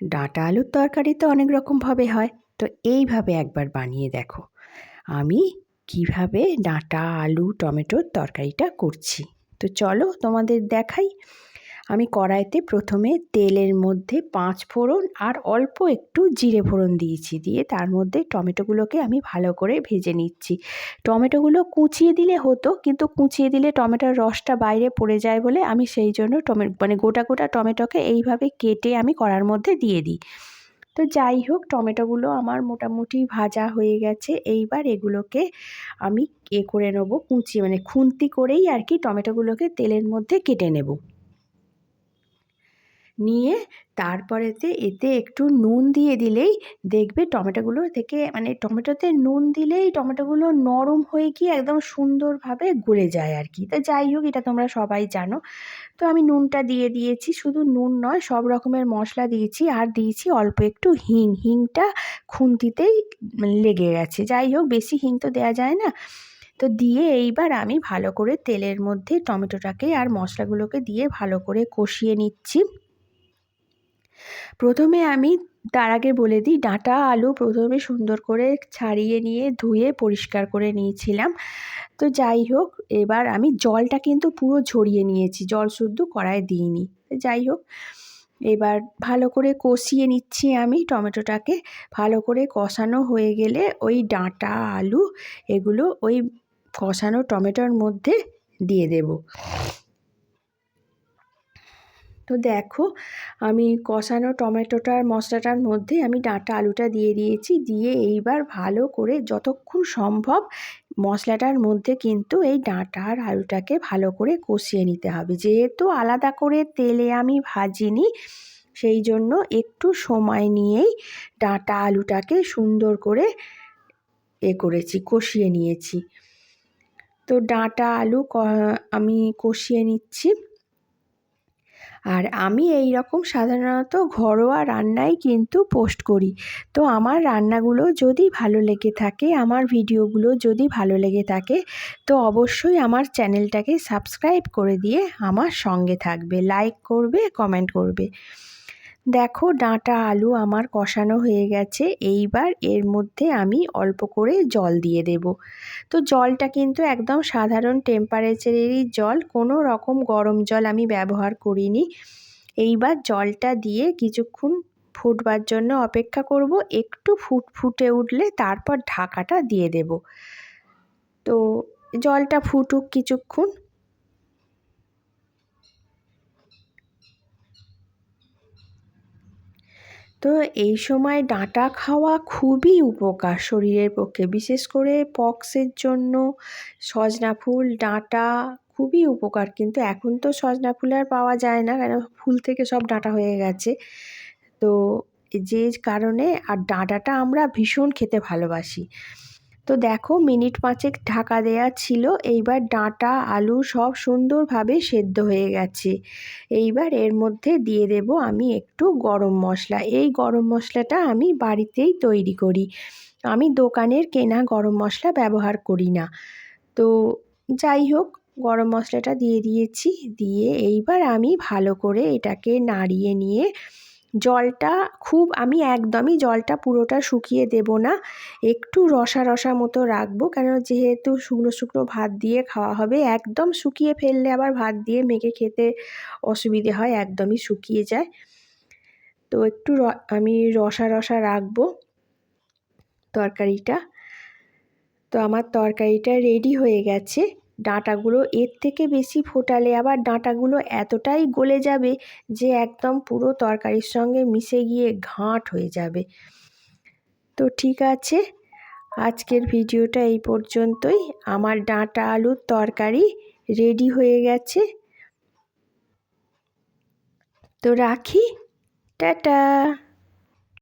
ডাঁটা আলুর তরকারি তো অনেক রকমভাবে হয়, তো এইভাবে একবার বানিয়ে দেখো আমি কিভাবে ডাঁটা আলু টমেটোর তরকারিটা করছি। তো চলো তোমাদের দেখাই। আমি কড়াইতে প্রথমে তেলের মধ্যে 5 ফোড়ন আর অল্প একটু জিরে ফোড়ন দিয়েছি, দিয়ে তার মধ্যে টমেটোগুলোকে আমি ভালো করে ভেজে নিচ্ছি। টমেটোগুলো কুচিয়ে দিলে হতো, কিন্তু কুচিয়ে দিলে টমেটোর রসটা বাইরে পড়ে যায় বলে আমি সেই জন্য গোটা গোটা টমেটোকে এইভাবে কেটে আমি কড়ার মধ্যে দিয়ে দিই। তো যাই হোক, টমেটোগুলো আমার মোটামুটি ভাজা হয়ে গেছে। এইবার এগুলোকে আমি করে নেবো, খুন্তি করেই আর কি টমেটোগুলোকে তেলের মধ্যে কেটে নেব। নিয়ে তারপরেতে এতে একটু নুন দিয়ে দিলেই দেখবে টমেটোগুলো থেকে টমেটোতে নুন দিলেই টমেটোগুলো নরম হয়ে গিয়ে একদম সুন্দরভাবে গলে যায় আর কি। তো যাই হোক, এটা তোমরা সবাই জানো। তো আমি নুনটা দিয়ে দিয়েছি, শুধু নুন নয় সব রকমের মশলা দিয়েছি, আর দিয়েছি অল্প একটু হিংটা খুন্তিতেই লেগে গেছে। যাই হোক, বেশি হিং তো দেওয়া যায় না। তো দিয়ে এইবার আমি ভালো করে তেলের মধ্যে টমেটোটাকে আর মশলাগুলোকে দিয়ে ভালো করে কষিয়ে নিচ্ছি। প্রথমে আমি তার আগে বলে দিই, ডাঁটা আলু প্রথমে সুন্দর করে ছাড়িয়ে নিয়ে ধুয়ে পরিষ্কার করে নিয়েছিলাম। তো যাই হোক, এবার আমি জলটা কিন্তু পুরো ঝরিয়ে নিয়েছি, জল শুদ্ধ কড়ায় দিইনি। যাই হোক, এবার ভালো করে কষিয়ে নিচ্ছি আমি টমেটোটাকে। ভালো করে কষানো হয়ে গেলে ওই ডাঁটা আলু এগুলো ওই কষানো টমেটোর মধ্যে দিয়ে দেব। তো দেখো, আমি কষানো টমেটোটার মশলাটার মধ্যে আমি ডাঁটা আলুটা দিয়ে দিয়েছি। দিয়ে এইবার ভালো করে যতক্ষণ সম্ভব মশলাটার মধ্যে কিন্তু এই ডাঁটা আর আলুটাকে ভালো করে কষিয়ে নিতে হবে। যেহেতু আলাদা করে তেলে আমি ভাজিনি, সেই জন্য একটু সময় নিয়েই ডাঁটা আলুটাকে সুন্দর করে কষিয়ে নিয়েছি। তো ডাঁটা আলু আমি কষিয়ে নিচ্ছি। আর আমি এই রকম সাধারণত ঘরোয়া রান্নাই কিন্তু পোস্ট করি। তো আমার রান্নাগুলো যদি ভালো লেগে থাকে, আমার ভিডিওগুলো যদি ভালো লেগে থাকে, তো অবশ্যই আমার চ্যানেলটাকে সাবস্ক্রাইব করে দিয়ে আমার সঙ্গে থাকবে, লাইক করবে, কমেন্ট করবে। দেখো, ডাঁটা আলু আমার কষানো হয়ে গেছে। এইবার এর মধ্যে আমি অল্প করে জল দিয়ে দেব। তো জলটা কিন্তু একদম সাধারণ টেম্পারেচারেরই জল, কোনো রকম গরম জল আমি ব্যবহার করিনি। এইবার জলটা দিয়ে কিছুক্ষণ ফুটবার জন্য অপেক্ষা করব। একটু ফুটে উঠলে তারপর ঢাকাটা দিয়ে দেব। তো জলটা ফুটুক কিছুক্ষণ। তো এই সময় ডাঁটা খাওয়া খুবই উপকার শরীরের পক্ষে, বিশেষ করে পক্সের জন্য সজনা ফুল ডাঁটা খুবই উপকার। কিন্তু এখন তো সজনা ফুল আর পাওয়া যায় না, কেন ফুল থেকে সব ডাঁটা হয়ে গেছে। তো যে কারণে আর ডাঁটাটা আমরা ভীষণ খেতে ভালোবাসি। তো দেখো, মিনিট 5 ঢাকা দেয়া ছিল। এইবার ডাঁটা আলু সব সুন্দরভাবে সেদ্ধ হয়ে গেছে। এইবার এর মধ্যে দিয়ে দেব আমি একটু গরম মশলা। এই গরম মশলাটা আমি বাড়িতেই তৈরি করি, আমি দোকানের কেনা গরম মশলা ব্যবহার করি না। তো যাই হোক, গরম মশলাটা দিয়ে দিয়েছি। দিয়ে এইবার আমি ভালো করে এটাকে নাড়িয়ে নিয়ে জলটা আমি একদমই জলটা পুরোটা শুকিয়ে দেব না, একটু রসা রসা মতো রাখবো, কেন যেহেতু শুকনো শুকনো ভাত দিয়ে খাওয়া হবে। একদম শুকিয়ে ফেললে আবার ভাত দিয়ে মেখে খেতে অসুবিধে হয়, একদমই শুকিয়ে যায়। তো একটু আমি রসা রসা রাখবো তরকারিটা। তো আমার তরকারিটা রেডি হয়ে গেছে। ডাঁটাগুলো এর থেকে বেশি ফোটালে আবার ডাঁটাগুলো এতটাই গলে যাবে যে একদম পুরো তরকারির সঙ্গে মিশে গিয়ে ঘাঁট হয়ে যাবে। তো ঠিক আছে, আজকের ভিডিওটা এই পর্যন্তই। আমার ডাঁটা আলুর তরকারি রেডি হয়ে গেছে। তো রাখি, টাটা।